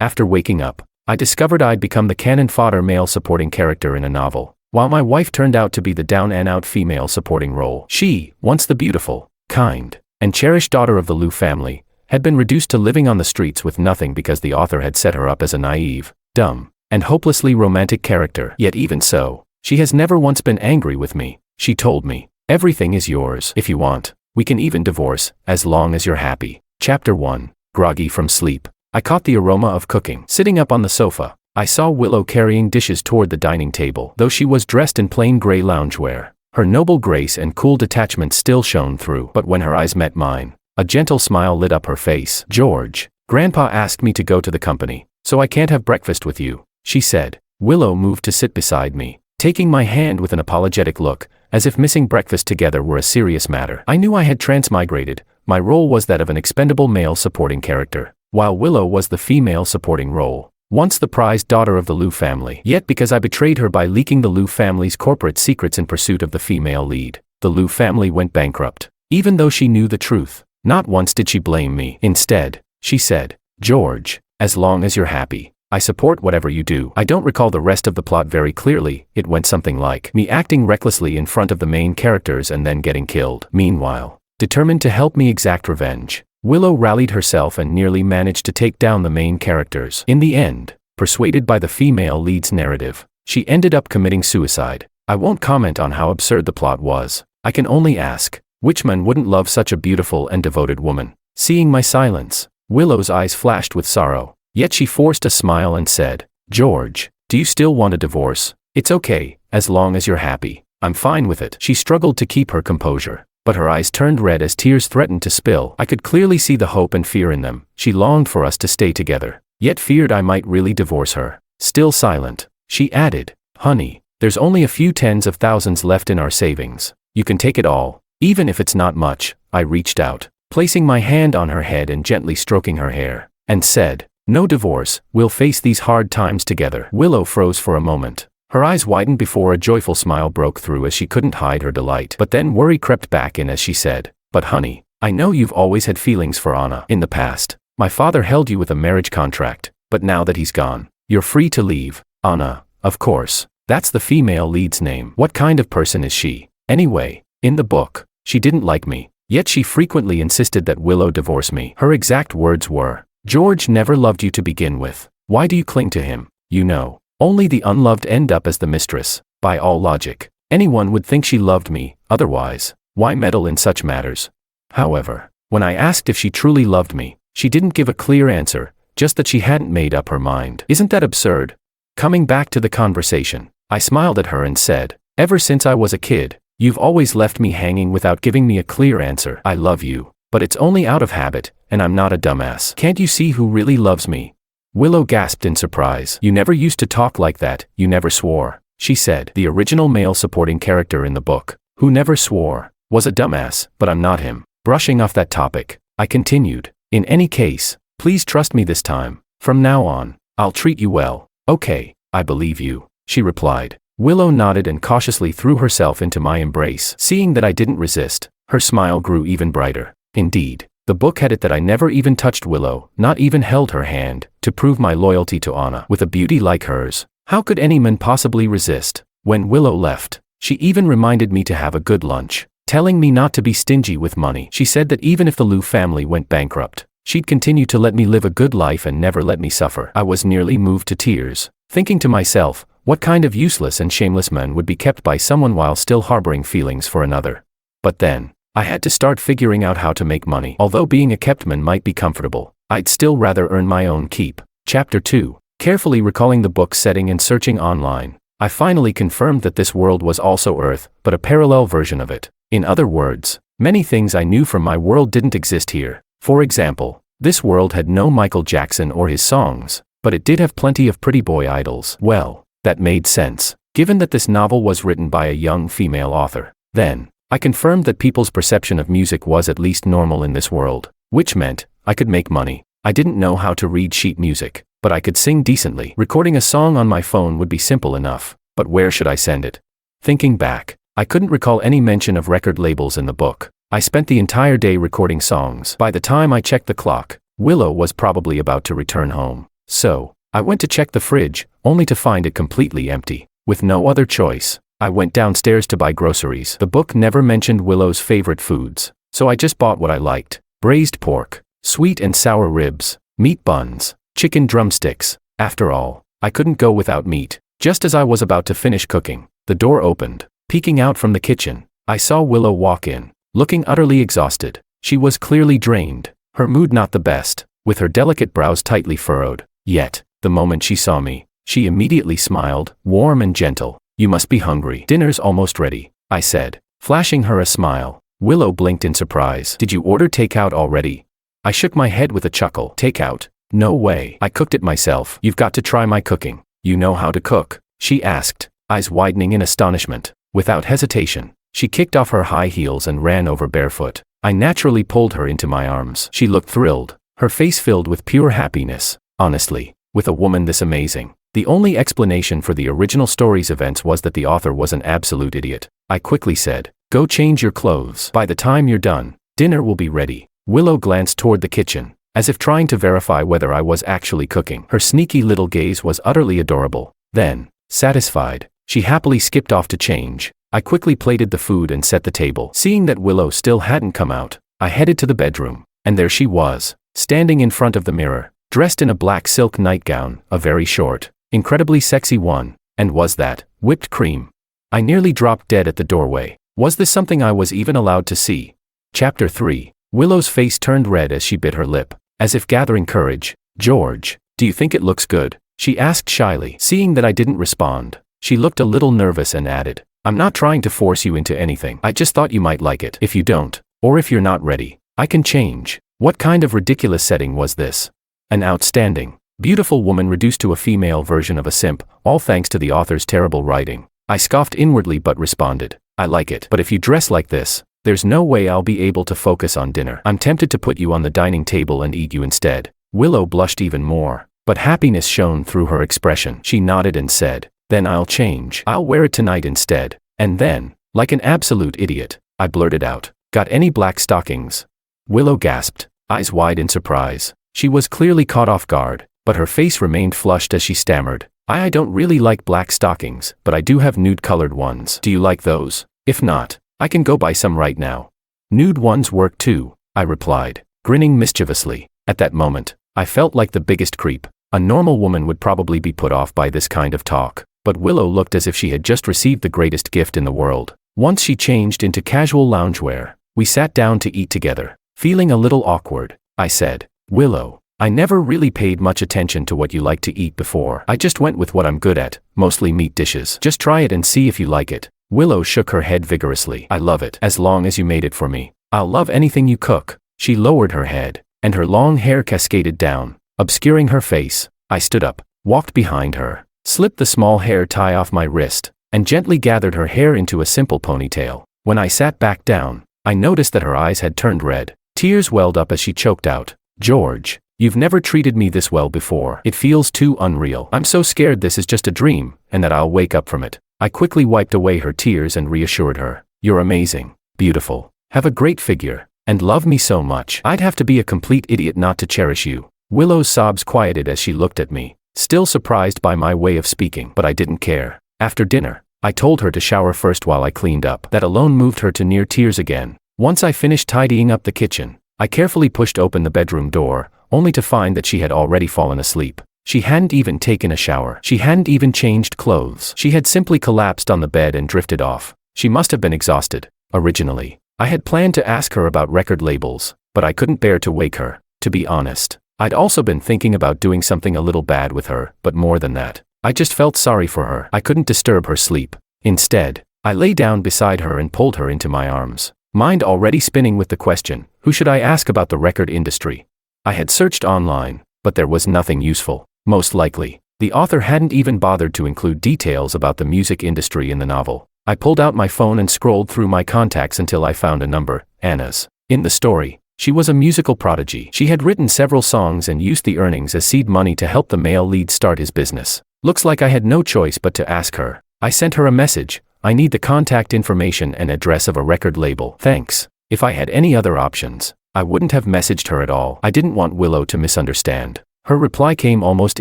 After waking up, I discovered I'd become the canon fodder male supporting character in a novel, while my wife turned out to be the down-and-out female supporting role. She, once the beautiful, kind, and cherished daughter of the Liu family, had been reduced to living on the streets with nothing because the author had set her up as a naive, dumb, and hopelessly romantic character. Yet even so, she has never once been angry with me. She told me, "Everything is yours. If you want, we can even divorce, as long as you're happy." Chapter 1. Groggy from sleep. I caught the aroma of cooking. Sitting up on the sofa, I saw Willow carrying dishes toward the dining table. Though she was dressed in plain gray loungewear, her noble grace and cool detachment still shone through. But when her eyes met mine, a gentle smile lit up her face. "George, Grandpa asked me to go to the company, so I can't have breakfast with you," she said. Willow moved to sit beside me, taking my hand with an apologetic look, as if missing breakfast together were a serious matter. I knew I had transmigrated. My role was that of an expendable male supporting character, while Willow was the female supporting role, once the prized daughter of the Liu family. Yet because I betrayed her by leaking the Liu family's corporate secrets in pursuit of the female lead, the Liu family went bankrupt. Even though she knew the truth, not once did she blame me. Instead, she said, "George, as long as you're happy, I support whatever you do." I don't recall the rest of the plot very clearly. It went something like me acting recklessly in front of the main characters and then getting killed. Meanwhile, determined to help me exact revenge, Willow rallied herself and nearly managed to take down the main characters. In the end, persuaded by the female lead's narrative, she ended up committing suicide. I won't comment on how absurd the plot was. I can only ask, which man wouldn't love such a beautiful and devoted woman? Seeing my silence, Willow's eyes flashed with sorrow, yet she forced a smile and said, "George, do you still want a divorce? It's okay, as long as you're happy. I'm fine with it." She struggled to keep her composure, but her eyes turned red as tears threatened to spill. I could clearly see the hope and fear in them. She longed for us to stay together, yet feared I might really divorce her. Still silent, she added, "Honey, there's only a few tens of thousands left in our savings. You can take it all, even if it's not much." I reached out, placing my hand on her head and gently stroking her hair, and said, "No divorce, we'll face these hard times together." Willow froze for a moment. Her eyes widened before a joyful smile broke through as she couldn't hide her delight. But then worry crept back in as she said, "But honey, I know you've always had feelings for Anna. In the past, my father held you with a marriage contract, but now that he's gone, you're free to leave." Anna, of course, that's the female lead's name. What kind of person is she? Anyway, in the book, she didn't like me, yet she frequently insisted that Willow divorce me. Her exact words were, "George never loved you to begin with. Why do you cling to him? You know, only the unloved end up as the mistress. By all logic, anyone would think she loved me, otherwise, why meddle in such matters?" However, when I asked if she truly loved me, she didn't give a clear answer, just that she hadn't made up her mind. Isn't that absurd? Coming back to the conversation, I smiled at her and said, "Ever since I was a kid, you've always left me hanging without giving me a clear answer. I love you, but it's only out of habit, and I'm not a dumbass. Can't you see who really loves me?" Willow gasped in surprise. "You never used to talk like that, you never swore," she said. The original male supporting character in the book, who never swore, was a dumbass, but I'm not him. Brushing off that topic, I continued, "In any case, please trust me this time. From now on, I'll treat you well." "Okay, I believe you," she replied. Willow nodded and cautiously threw herself into my embrace. Seeing that I didn't resist, her smile grew even brighter. Indeed, the book had it that I never even touched Willow, not even held her hand, to prove my loyalty to Anna. With a beauty like hers, how could any man possibly resist? When Willow left, she even reminded me to have a good lunch, telling me not to be stingy with money. She said that even if the Liu family went bankrupt, she'd continue to let me live a good life and never let me suffer. I was nearly moved to tears, thinking to myself, what kind of useless and shameless man would be kept by someone while still harboring feelings for another? But then, I had to start figuring out how to make money. Although being a kept man might be comfortable, I'd still rather earn my own keep. Chapter 2. Carefully recalling the book's setting and searching online, I finally confirmed that this world was also Earth, but a parallel version of it. In other words, many things I knew from my world didn't exist here. For example, this world had no Michael Jackson or his songs, but it did have plenty of pretty boy idols. Well, that made sense, given that this novel was written by a young female author. Then, I confirmed that people's perception of music was at least normal in this world, which meant I could make money. I didn't know how to read sheet music, but I could sing decently. Recording a song on my phone would be simple enough, but where should I send it? Thinking back, I couldn't recall any mention of record labels in the book. I spent the entire day recording songs. By the time I checked the clock, Willow was probably about to return home. So, I went to check the fridge, only to find it completely empty. With no other choice, I went downstairs to buy groceries. The book never mentioned Willow's favorite foods, so I just bought what I liked. Braised pork, sweet and sour ribs, meat buns, chicken drumsticks. After all, I couldn't go without meat. Just as I was about to finish cooking, the door opened. Peeking out from the kitchen, I saw Willow walk in, looking utterly exhausted. She was clearly drained, her mood not the best, with her delicate brows tightly furrowed. Yet, the moment she saw me, she immediately smiled, warm and gentle. "You must be hungry. Dinner's almost ready," I said, flashing her a smile. Willow blinked in surprise. "Did you order takeout already?" I shook my head with a chuckle. "Takeout? No way. I cooked it myself." "You've got to try my cooking." "You know how to cook?" she asked, eyes widening in astonishment. Without hesitation, she kicked off her high heels and ran over barefoot. I naturally pulled her into my arms. She looked thrilled, her face filled with pure happiness. Honestly, with a woman this amazing, the only explanation for the original story's events was that the author was an absolute idiot. I quickly said, "Go change your clothes. By the time you're done, dinner will be ready." Willow glanced toward the kitchen, as if trying to verify whether I was actually cooking. Her sneaky little gaze was utterly adorable. Then, satisfied, she happily skipped off to change. I quickly plated the food and set the table. Seeing that Willow still hadn't come out, I headed to the bedroom, and there she was, standing in front of the mirror, dressed in a black silk nightgown, a very short, incredibly sexy one. And was that whipped cream? I nearly dropped dead at the doorway. Was this something I was even allowed to see? Chapter 3. Willow's face turned red as she bit her lip, as if gathering courage. "George, do you think it looks good?" she asked shyly. Seeing that I didn't respond, she looked a little nervous and added, "I'm not trying to force you into anything. I just thought you might like it. If you don't, or if you're not ready, I can change." What kind of ridiculous setting was this? An outstanding, beautiful woman reduced to a female version of a simp, all thanks to the author's terrible writing. I scoffed inwardly but responded, "I like it. But if you dress like this, there's no way I'll be able to focus on dinner. I'm tempted to put you on the dining table and eat you instead." Willow blushed even more, but happiness shone through her expression. She nodded and said, "Then I'll change. I'll wear it tonight instead." And then, like an absolute idiot, I blurted out, "Got any black stockings?" Willow gasped, eyes wide in surprise. She was clearly caught off guard, but her face remained flushed as she stammered, I don't really like black stockings, but I do have nude-colored ones. Do you like those? If not, I can go buy some right now." "Nude ones work too," I replied, grinning mischievously. At that moment, I felt like the biggest creep. A normal woman would probably be put off by this kind of talk, but Willow looked as if she had just received the greatest gift in the world. Once she changed into casual loungewear, we sat down to eat together. Feeling a little awkward, I said, "Willow, I never really paid much attention to what you like to eat before. I just went with what I'm good at, mostly meat dishes. Just try it and see if you like it." Willow shook her head vigorously. "I love it, as long as you made it for me. I'll love anything you cook." She lowered her head, and her long hair cascaded down, obscuring her face. I stood up, walked behind her, slipped the small hair tie off my wrist, and gently gathered her hair into a simple ponytail. When I sat back down, I noticed that her eyes had turned red. Tears welled up as she choked out, "George, you've never treated me this well before. It feels too unreal. I'm so scared this is just a dream, and that I'll wake up from it." I quickly wiped away her tears and reassured her, "You're amazing, beautiful, have a great figure, and love me so much. I'd have to be a complete idiot not to cherish you." Willow's sobs quieted as she looked at me, still surprised by my way of speaking, but I didn't care. After dinner, I told her to shower first while I cleaned up. That alone moved her to near tears again. Once I finished tidying up the kitchen, I carefully pushed open the bedroom door, only to find that she had already fallen asleep. She hadn't even taken a shower. She hadn't even changed clothes. She had simply collapsed on the bed and drifted off. She must have been exhausted. Originally, I had planned to ask her about record labels, but I couldn't bear to wake her. To be honest, I'd also been thinking about doing something a little bad with her, but more than that, I just felt sorry for her. I couldn't disturb her sleep. Instead, I lay down beside her and pulled her into my arms, mind already spinning with the question, who should I ask about the record industry? I had searched online, but there was nothing useful. Most likely, the author hadn't even bothered to include details about the music industry in the novel. I pulled out my phone and scrolled through my contacts until I found a number, Anna's. In the story, she was a musical prodigy. She had written several songs and used the earnings as seed money to help the male lead start his business. Looks like I had no choice but to ask her. I sent her a message, "I need the contact information and address of a record label. Thanks." If I had any other options, I wouldn't have messaged her at all. I didn't want Willow to misunderstand. Her reply came almost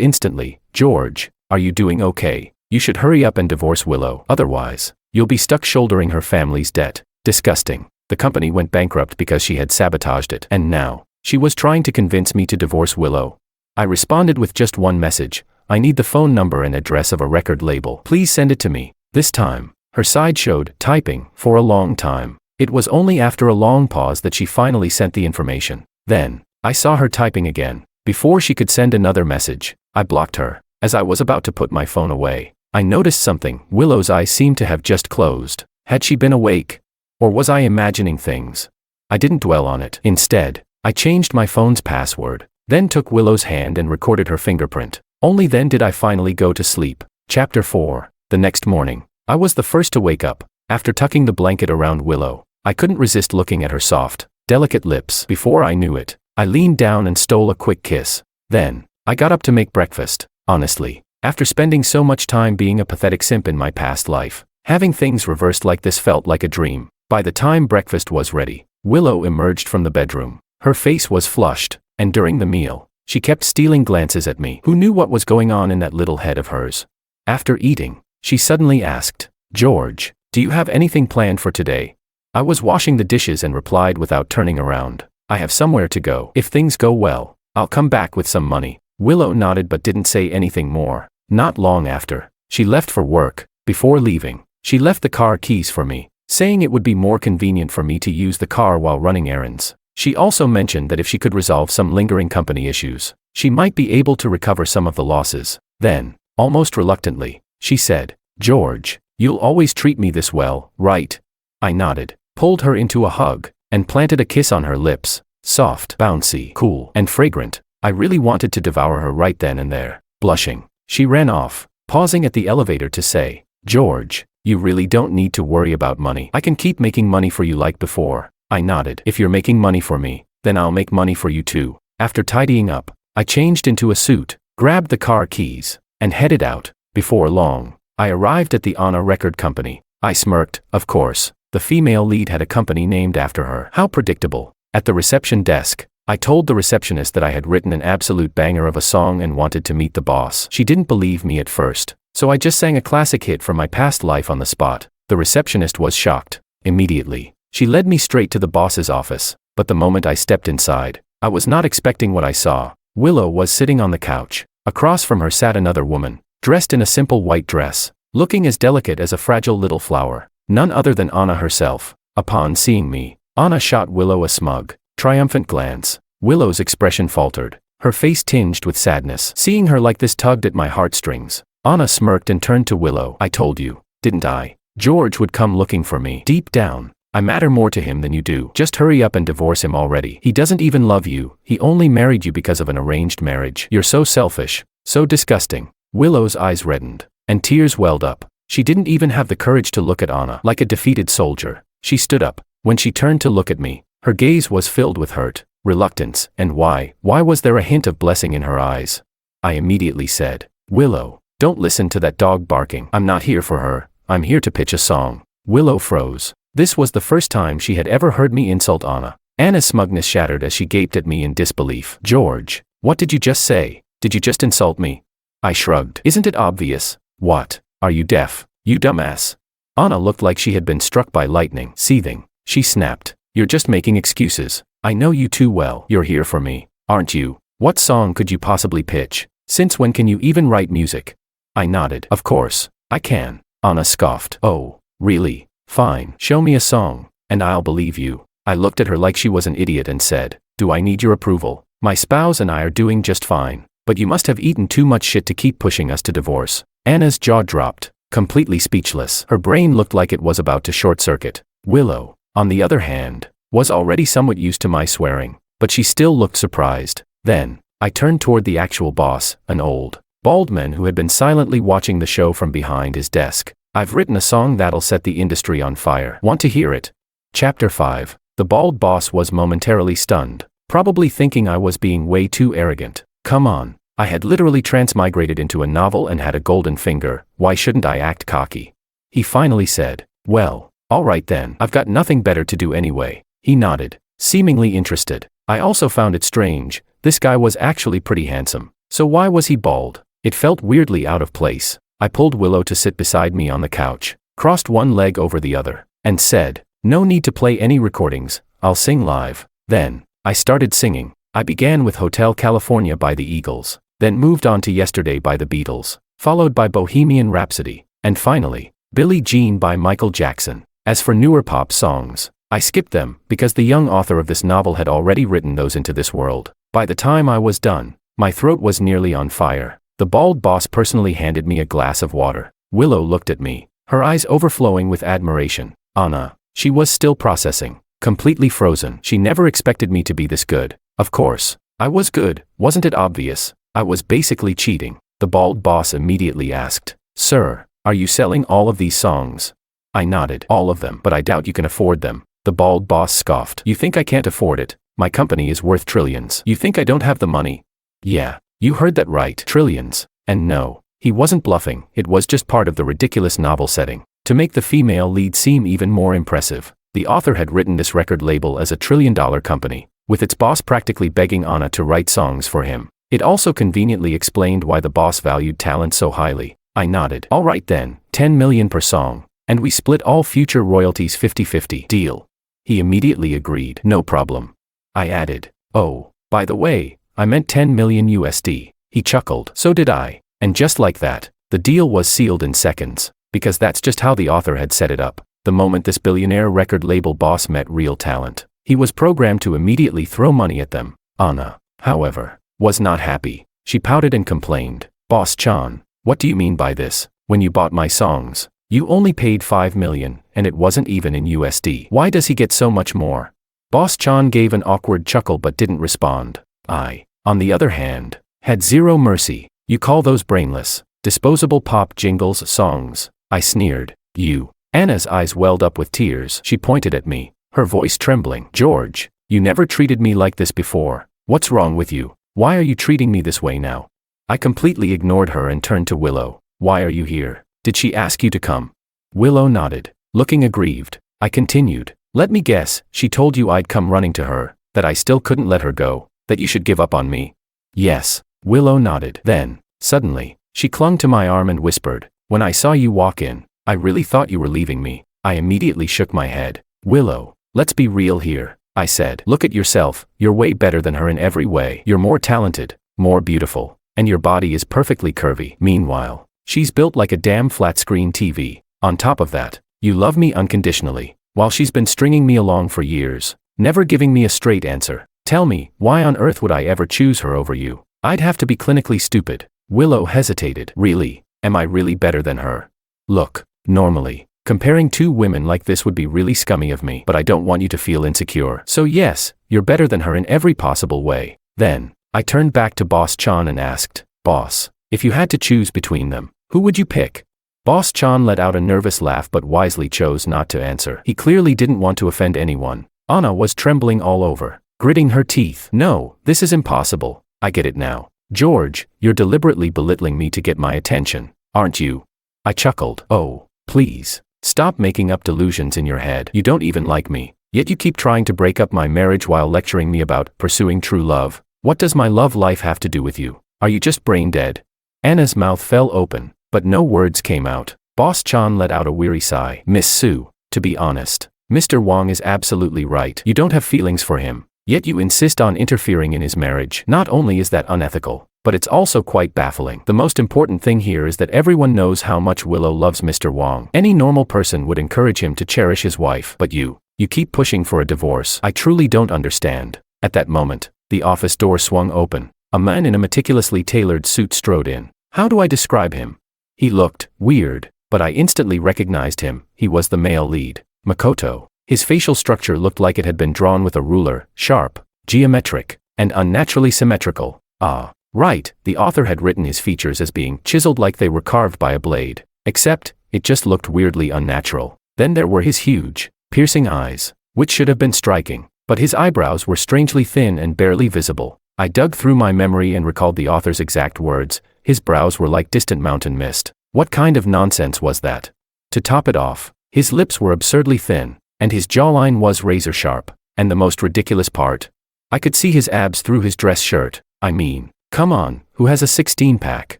instantly. George, are you doing okay? You should hurry up and divorce Willow. Otherwise, you'll be stuck shouldering her family's debt. Disgusting. The company went bankrupt because she had sabotaged it. And now, she was trying to convince me to divorce Willow. I responded with just one message. I need the phone number and address of a record label. Please send it to me. This time, her side showed typing for a long time. It was only after a long pause that she finally sent the information. Then, I saw her typing again. Before she could send another message, I blocked her. As I was about to put my phone away, I noticed something. Willow's eyes seemed to have just closed. Had she been awake? Or was I imagining things? I didn't dwell on it. Instead, I changed my phone's password, then took Willow's hand and recorded her fingerprint. Only then did I finally go to sleep. Chapter 4. The next morning, I was the first to wake up. After tucking the blanket around Willow, I couldn't resist looking at her soft, delicate lips. Before I knew it, I leaned down and stole a quick kiss. Then, I got up to make breakfast. Honestly, after spending so much time being a pathetic simp in my past life, having things reversed like this felt like a dream. By the time breakfast was ready, Willow emerged from the bedroom. Her face was flushed, and during the meal, she kept stealing glances at me. Who knew what was going on in that little head of hers? After eating, she suddenly asked, George, do you have anything planned for today? I was washing the dishes and replied without turning around. I have somewhere to go. If things go well, I'll come back with some money. Willow nodded but didn't say anything more. Not long after, she left for work. Before leaving, she left the car keys for me, saying it would be more convenient for me to use the car while running errands. She also mentioned that if she could resolve some lingering company issues, she might be able to recover some of the losses. Then, almost reluctantly, she said, George, you'll always treat me this well, right? I nodded, pulled her into a hug, and planted a kiss on her lips. Soft, bouncy, cool, and fragrant. I really wanted to devour her right then and there. Blushing, she ran off, pausing at the elevator to say, George, you really don't need to worry about money. I can keep making money for you like before. I nodded. If you're making money for me, then I'll make money for you too. After tidying up, I changed into a suit, grabbed the car keys, and headed out. Before long, I arrived at the Anna record company. I smirked, of course. The female lead had a company named after her. How predictable. At the reception desk, I told the receptionist that I had written an absolute banger of a song and wanted to meet the boss. She didn't believe me at first, so I just sang a classic hit from my past life on the spot. The receptionist was shocked. Immediately, she led me straight to the boss's office, but the moment I stepped inside, I was not expecting what I saw. Willow was sitting on the couch. Across from her sat another woman, dressed in a simple white dress, looking as delicate as a fragile little flower. None other than Anna herself. Upon seeing me, Anna shot Willow a smug, triumphant glance. Willow's expression faltered, her face tinged with sadness. Seeing her like this tugged at my heartstrings. Anna smirked and turned to Willow. I told you, didn't I? George would come looking for me. Deep down, I matter more to him than you do. Just hurry up and divorce him already. He doesn't even love you. He only married you because of an arranged marriage. You're so selfish, so disgusting. Willow's eyes reddened, and tears welled up. She didn't even have the courage to look at Anna. Like a defeated soldier, she stood up. When she turned to look at me, her gaze was filled with hurt, reluctance, and why was there a hint of blessing in her eyes? I immediately said, Willow, don't listen to that dog barking. I'm not here for her. I'm here to pitch a song. Willow froze. This was the first time she had ever heard me insult Anna. Anna's smugness shattered as she gaped at me in disbelief. George, what did you just say? Did you just insult me? I shrugged. Isn't it obvious? What? Are you deaf, you dumbass? Anna looked like she had been struck by lightning. Seething, she snapped. You're just making excuses. I know you too well. You're here for me, aren't you? What song could you possibly pitch? Since when can you even write music? I nodded. Of course, I can. Anna scoffed. Oh, really? Fine. Show me a song, and I'll believe you. I looked at her like she was an idiot and said, do I need your approval? My spouse and I are doing just fine, but you must have eaten too much shit to keep pushing us to divorce. Anna's jaw dropped, completely speechless. Her brain looked like it was about to short-circuit. Willow, on the other hand, was already somewhat used to my swearing, but she still looked surprised. Then, I turned toward the actual boss, an old, bald man who had been silently watching the show from behind his desk. I've written a song that'll set the industry on fire. Want to hear it? Chapter 5. The bald boss was momentarily stunned, probably thinking I was being way too arrogant. Come on. I had literally transmigrated into a novel and had a golden finger. Why shouldn't I act cocky? He finally said, well, all right then. I've got nothing better to do anyway. He nodded, seemingly interested. I also found it strange. This guy was actually pretty handsome. So why was he bald? It felt weirdly out of place. I pulled Willow to sit beside me on the couch, crossed one leg over the other, and said, "No need to play any recordings, I'll sing live." Then, I started singing. I began with Hotel California by the Eagles, then moved on to Yesterday by the Beatles, followed by Bohemian Rhapsody, and finally, Billie Jean by Michael Jackson. As for newer pop songs, I skipped them because the young author of this novel had already written those into this world. By the time I was done, my throat was nearly on fire. The bald boss personally handed me a glass of water. Willow looked at me, her eyes overflowing with admiration. Anna. She was still processing, completely frozen. She never expected me to be this good. Of course, I was good, wasn't it obvious? I was basically cheating. The bald boss immediately asked, "Sir, are you selling all of these songs?" I nodded. "All of them, but I doubt you can afford them." The bald boss scoffed. "You think I can't afford it? My company is worth trillions. You think I don't have the money?" "Yeah, you heard that right. Trillions." And no, he wasn't bluffing. It was just part of the ridiculous novel setting. To make the female lead seem even more impressive, the author had written this record label as a trillion-dollar company, with its boss practically begging Anna to write songs for him. It also conveniently explained why the boss valued talent so highly. I nodded. "All right then, 10 million per song, and we split all future royalties 50-50. Deal." He immediately agreed. "No problem." I added, "Oh, by the way, I meant 10 million USD. He chuckled. "So did I." And just like that, the deal was sealed in seconds, because that's just how the author had set it up. The moment this billionaire record label boss met real talent, he was programmed to immediately throw money at them. Anna, however, was not happy. She pouted and complained. "Boss Chan, what do you mean by this? When you bought my songs, you only paid 5 million, and it wasn't even in USD. Why does he get so much more?" Boss Chan gave an awkward chuckle but didn't respond. I, on the other hand, had zero mercy. "You call those brainless, disposable pop jingles songs?" I sneered. "You." Anna's eyes welled up with tears. She pointed at me, her voice trembling. "George, you never treated me like this before. What's wrong with you? Why are you treating me this way now?" I completely ignored her and turned to Willow. "Why are you here? Did she ask you to come?" Willow nodded, looking aggrieved. I continued. "Let me guess, she told you I'd come running to her, that I still couldn't let her go, that you should give up on me?" "Yes." Willow nodded. Then, suddenly, she clung to my arm and whispered, "When I saw you walk in, I really thought you were leaving me." I immediately shook my head. "Willow, let's be real here," I said. "Look at yourself. You're way better than her in every way. You're more talented, more beautiful, and your body is perfectly curvy. Meanwhile, she's built like a damn flat-screen TV. On top of that, you love me unconditionally, while she's been stringing me along for years, never giving me a straight answer. Tell me, why on earth would I ever choose her over you? I'd have to be clinically stupid." Willow hesitated. "Really? Am I really better than her?" "Look, normally, comparing two women like this would be really scummy of me, but I don't want you to feel insecure. So yes, you're better than her in every possible way." Then, I turned back to Boss Chan and asked, "Boss, if you had to choose between them, who would you pick?" Boss Chan let out a nervous laugh but wisely chose not to answer. He clearly didn't want to offend anyone. Anna was trembling all over, gritting her teeth. "No, this is impossible. I get it now. George, you're deliberately belittling me to get my attention, aren't you?" I chuckled. "Oh, please, stop making up delusions in your head. You don't even like me, yet you keep trying to break up my marriage while lecturing me about pursuing true love. What does my love life have to do with you? Are you just brain dead?" Anna's mouth fell open, but no words came out. Boss Chan let out a weary sigh. "Miss Sue, to be honest, Mr. Wong is absolutely right. You don't have feelings for him, yet you insist on interfering in his marriage. Not only is that unethical, but it's also quite baffling. The most important thing here is that everyone knows how much Willow loves Mr. Wong. Any normal person would encourage him to cherish his wife, but you keep pushing for a divorce. I truly don't understand." At that moment, the office door swung open. A man in a meticulously tailored suit strode in. How do I describe him? He looked weird, but I instantly recognized him. He was the male lead, Makoto. His facial structure looked like it had been drawn with a ruler, sharp, geometric, and unnaturally symmetrical. Ah, right, the author had written his features as being chiseled like they were carved by a blade, except, it just looked weirdly unnatural. Then there were his huge, piercing eyes, which should have been striking, but his eyebrows were strangely thin and barely visible. I dug through my memory and recalled the author's exact words. His brows were like distant mountain mist. What kind of nonsense was that? To top it off, his lips were absurdly thin, and his jawline was razor sharp. And the most ridiculous part, I could see his abs through his dress shirt. I mean, Come on, who has a 16-pack?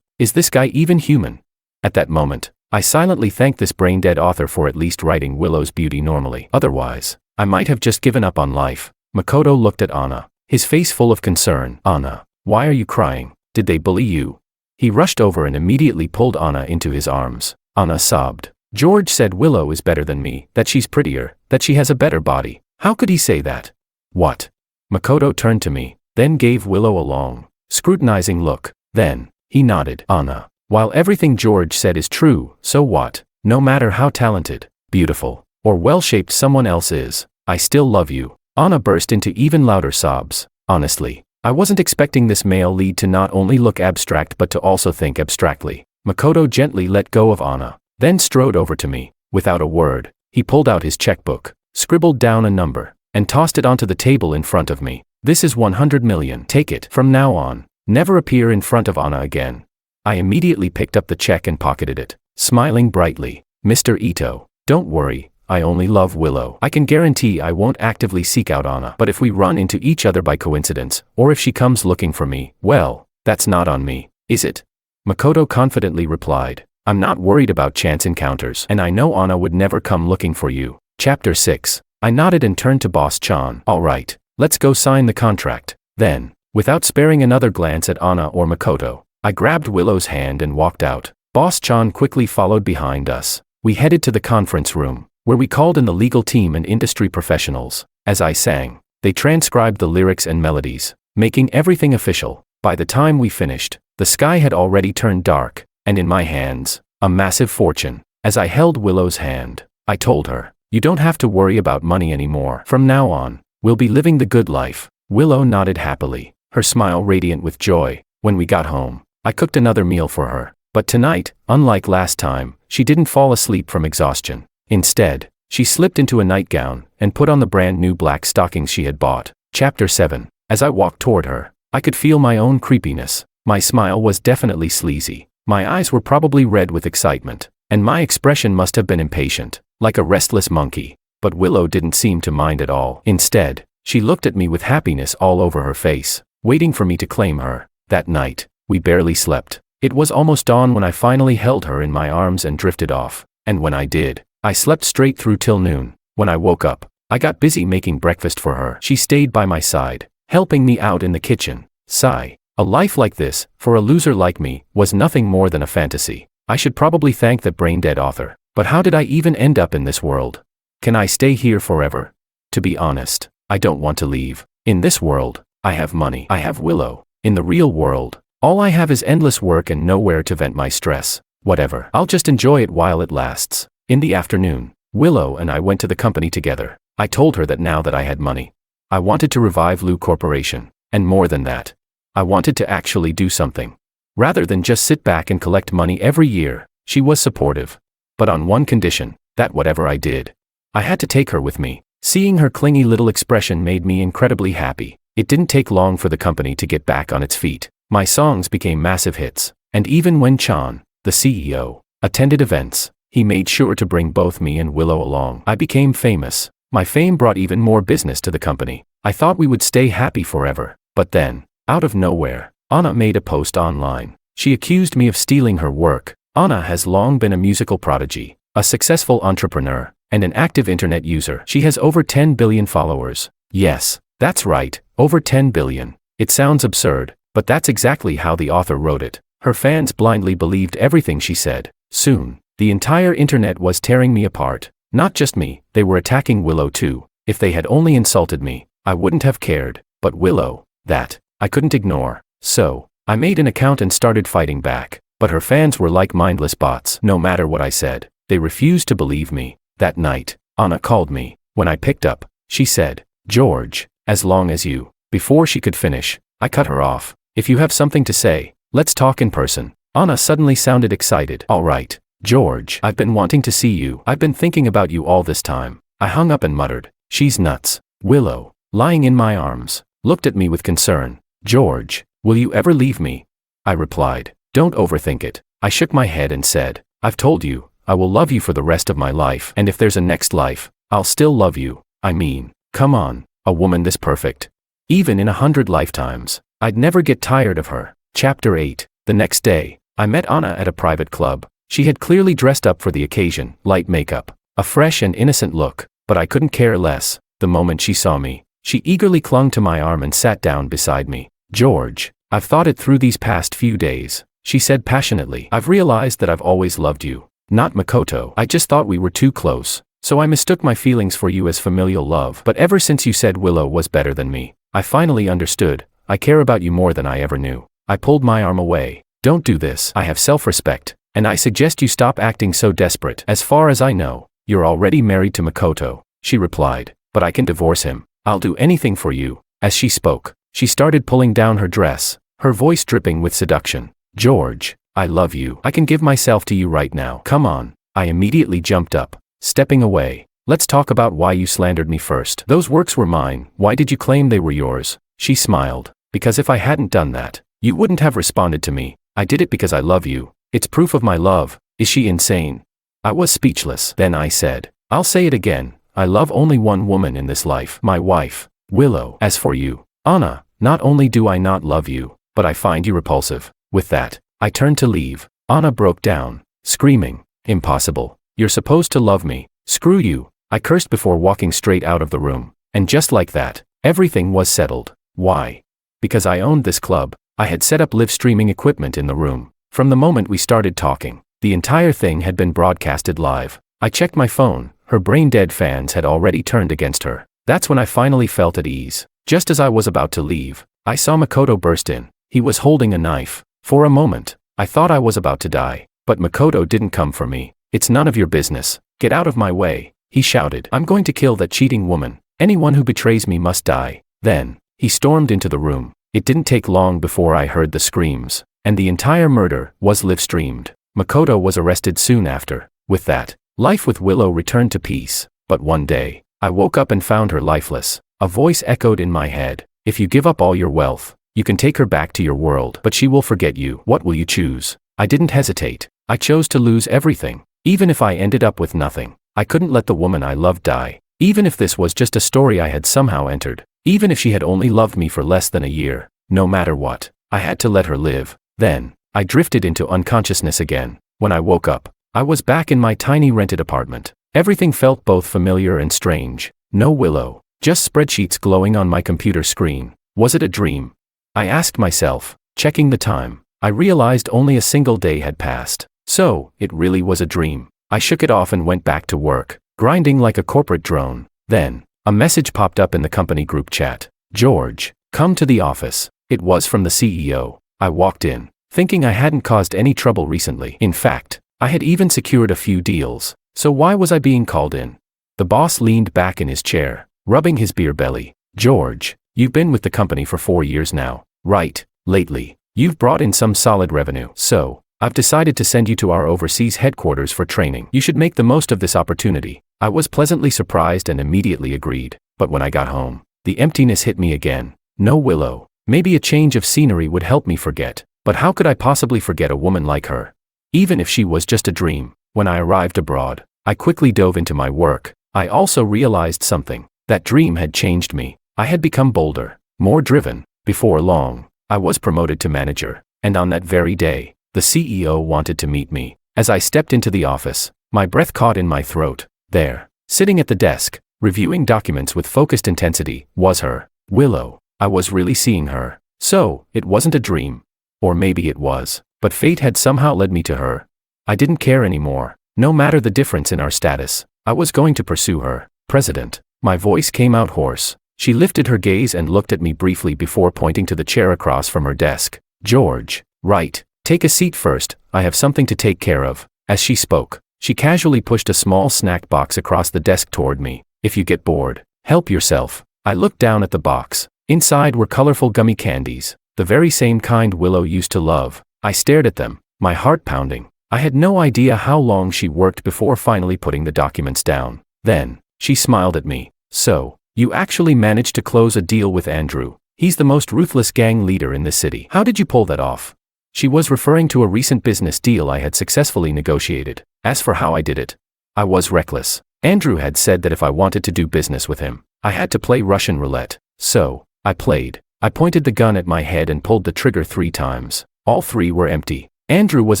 Is this guy even human? At that moment, I silently thanked this brain-dead author for at least writing Willow's beauty normally. Otherwise, I might have just given up on life. Makoto looked at Anna, his face full of concern. Anna, why are you crying? Did they bully you? He rushed over and immediately pulled Anna into his arms. Anna sobbed. George said Willow is better than me, that she's prettier, that she has a better body. How could he say that? What? Makoto turned to me, then gave Willow a long, scrutinizing look. Then, he nodded. Anna, while everything George said is true, so what? No matter how talented, beautiful, or well-shaped someone else is, I still love you. Anna burst into even louder sobs. Honestly, I wasn't expecting this male lead to not only look abstract but to also think abstractly. Makoto gently let go of Anna, then strode over to me. Without a word, he pulled out his checkbook, scribbled down a number, and tossed it onto the table in front of me. This is 100 million. Take it. From now on, never appear in front of Anna again. I immediately picked up the check and pocketed it, smiling brightly. Mr. Ito, don't worry, I only love Willow. I can guarantee I won't actively seek out Anna. But if we run into each other by coincidence, or if she comes looking for me, well, that's not on me, is it? Makoto confidently replied. I'm not worried about chance encounters, and I know Anna would never come looking for you. Chapter 6. I nodded and turned to Boss Chan. All right, let's go sign the contract. Then, without sparing another glance at Anna or Makoto, I grabbed Willow's hand and walked out. Boss Chan quickly followed behind us. We headed to the conference room, where we called in the legal team and industry professionals. As I sang, they transcribed the lyrics and melodies, making everything official. By the time we finished, the sky had already turned dark, and in my hands, a massive fortune. As I held Willow's hand, I told her, you don't have to worry about money anymore. From now on, we'll be living the good life. Willow nodded happily, her smile radiant with joy. When we got home, I cooked another meal for her. But tonight, unlike last time, she didn't fall asleep from exhaustion. Instead, she slipped into a nightgown and put on the brand new black stockings she had bought. Chapter 7. As I walked toward her, I could feel my own creepiness. My smile was definitely sleazy. My eyes were probably red with excitement, and my expression must have been impatient, like a restless monkey. But Willow didn't seem to mind at all. Instead, she looked at me with happiness all over her face, waiting for me to claim her. That night, we barely slept. It was almost dawn when I finally held her in my arms and drifted off. And when I did, I slept straight through till noon. When I woke up, I got busy making breakfast for her. She stayed by my side, helping me out in the kitchen. Sigh. A life like this, for a loser like me, was nothing more than a fantasy. I should probably thank that brain-dead author. But how did I even end up in this world? Can I stay here forever? To be honest, I don't want to leave. In this world, I have money. I have Willow. In the real world, all I have is endless work and nowhere to vent my stress. Whatever. I'll just enjoy it while it lasts. In the afternoon, Willow and I went to the company together. I told her that now that I had money, I wanted to revive Lu Corporation. And more than that, I wanted to actually do something. Rather than just sit back and collect money every year. She was supportive. But on one condition, that whatever I did, I had to take her with me. Seeing her clingy little expression made me incredibly happy. It didn't take long for the company to get back on its feet. My songs became massive hits. And even when Chan, the CEO, attended events, he made sure to bring both me and Willow along. I became famous. My fame brought even more business to the company. I thought we would stay happy forever. But then, out of nowhere, Anna made a post online. She accused me of stealing her work. Anna has long been a musical prodigy, a successful entrepreneur, and an active internet user. She has over 10 billion followers. Yes, that's right, over 10 billion. It sounds absurd, but that's exactly how the author wrote it. Her fans blindly believed everything she said. Soon, the entire internet was tearing me apart. Not just me, they were attacking Willow too. If they had only insulted me, I wouldn't have cared. But Willow, that, I couldn't ignore. So, I made an account and started fighting back. But her fans were like mindless bots. No matter what I said, they refused to believe me. That night, Anna called me. When I picked up, she said, George, as long as you. Before she could finish, I cut her off. If you have something to say, let's talk in person. Anna suddenly sounded excited. All right, George, I've been wanting to see you. I've been thinking about you all this time. I hung up and muttered, she's nuts. Willow, lying in my arms, looked at me with concern. George, will you ever leave me? I replied, don't overthink it. I shook my head and said, I've told you, I will love you for the rest of my life. And if there's a next life, I'll still love you. I mean, come on, a woman this perfect. Even in 100 lifetimes, I'd never get tired of her. Chapter 8. The next day, I met Anna at a private club. She had clearly dressed up for the occasion, light makeup, a fresh and innocent look, but I couldn't care less. The moment she saw me, she eagerly clung to my arm and sat down beside me. "George, I've thought it through these past few days," she said passionately. "I've realized that I've always loved you, not Makoto. I just thought we were too close, so I mistook my feelings for you as familial love. But ever since you said Willow was better than me, I finally understood. I care about you more than I ever knew." I pulled my arm away. "Don't do this. I have self-respect, and I suggest you stop acting so desperate. As far as I know, you're already married to Makoto," she replied. "But I can divorce him. I'll do anything for you." As she spoke, she started pulling down her dress, her voice dripping with seduction. "George, I love you. I can give myself to you right now. Come on." I immediately jumped up, stepping away. "Let's talk about why you slandered me first. Those works were mine. Why did you claim they were yours?" She smiled. "Because if I hadn't done that, you wouldn't have responded to me. I did it because I love you. It's proof of my love." Is she insane? I was speechless. Then I said, "I'll say it again. I love only one woman in this life, my wife, Willow. As for you, Anna, not only do I not love you, but I find you repulsive." With that, I turned to leave. Anna broke down, screaming, "Impossible. You're supposed to love me. Screw you." I cursed before walking straight out of the room. And just like that, everything was settled. Why? Because I owned this club. I had set up live streaming equipment in the room. From the moment we started talking, the entire thing had been broadcasted live. I checked my phone. Her brain-dead fans had already turned against her. That's when I finally felt at ease. Just as I was about to leave, I saw Makoto burst in. He was holding a knife. For a moment, I thought I was about to die. But Makoto didn't come for me. "It's none of your business. Get out of my way," he shouted. "I'm going to kill that cheating woman. Anyone who betrays me must die." Then, he stormed into the room. It didn't take long before I heard the screams, and the entire murder was live-streamed. Makoto was arrested soon after. With that, life with Willow returned to peace. But one day, I woke up and found her lifeless. A voice echoed in my head. "If you give up all your wealth, you can take her back to your world, but she will forget you. What will you choose?" I didn't hesitate. I chose to lose everything. Even if I ended up with nothing, I couldn't let the woman I loved die. Even if this was just a story I had somehow entered. Even if she had only loved me for less than a year. No matter what, I had to let her live. Then, I drifted into unconsciousness again. When I woke up, I was back in my tiny rented apartment. Everything felt both familiar and strange. No Willow, just spreadsheets glowing on my computer screen. Was it a dream? I asked myself, checking the time. I realized only a single day had passed. So, it really was a dream. I shook it off and went back to work, grinding like a corporate drone. Then, a message popped up in the company group chat. "George, come to the office." It was from the CEO. I walked in, thinking I hadn't caused any trouble recently. In fact, I had even secured a few deals. So why was I being called in? The boss leaned back in his chair, rubbing his beer belly. "George, you've been with the company for 4 years now, right? Lately, you've brought in some solid revenue. So, I've decided to send you to our overseas headquarters for training. You should make the most of this opportunity." I was pleasantly surprised and immediately agreed. But when I got home, the emptiness hit me again. No Willow. Maybe a change of scenery would help me forget. But how could I possibly forget a woman like her? Even if she was just a dream. When I arrived abroad, I quickly dove into my work. I also realized something. That dream had changed me. I had become bolder, more driven. Before long, I was promoted to manager. And on that very day, the CEO wanted to meet me. As I stepped into the office, my breath caught in my throat. There, sitting at the desk, reviewing documents with focused intensity, was her, Willow. I was really seeing her. So, it wasn't a dream. Or maybe it was. But fate had somehow led me to her. I didn't care anymore. No matter the difference in our status, I was going to pursue her. "President." My voice came out hoarse. She lifted her gaze and looked at me briefly before pointing to the chair across from her desk. "George, right. Take a seat first, I have something to take care of." As she spoke, she casually pushed a small snack box across the desk toward me. "If you get bored, help yourself." I looked down at the box. Inside were colorful gummy candies, the very same kind Willow used to love. I stared at them, my heart pounding. I had no idea how long she worked before finally putting the documents down. Then, she smiled at me. "So, you actually managed to close a deal with Andrew. He's the most ruthless gang leader in the city. How did you pull that off?" She was referring to a recent business deal I had successfully negotiated. As for how I did it, I was reckless. Andrew had said that if I wanted to do business with him, I had to play Russian roulette. So, I played. I pointed the gun at my head and pulled the trigger 3 times. All 3 were empty. Andrew was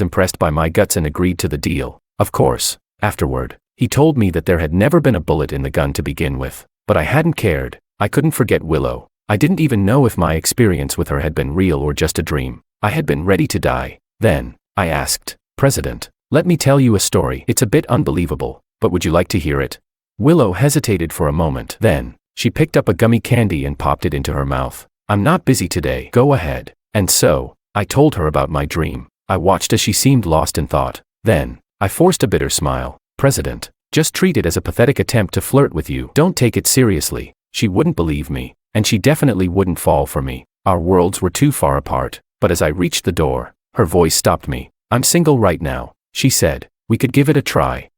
impressed by my guts and agreed to the deal. Of course, afterward, he told me that there had never been a bullet in the gun to begin with. But I hadn't cared. I couldn't forget Willow. I didn't even know if my experience with her had been real or just a dream. I had been ready to die. Then, I asked, "President, let me tell you a story. It's a bit unbelievable, but would you like to hear it?" Willow hesitated for a moment. Then, she picked up a gummy candy and popped it into her mouth. "I'm not busy today. Go ahead." And so, I told her about my dream. I watched as she seemed lost in thought. Then, I forced a bitter smile. "President, just treat it as a pathetic attempt to flirt with you. Don't take it seriously." She wouldn't believe me, and she definitely wouldn't fall for me. Our worlds were too far apart. But as I reached the door, her voice stopped me. "I'm single right now," she said. "We could give it a try."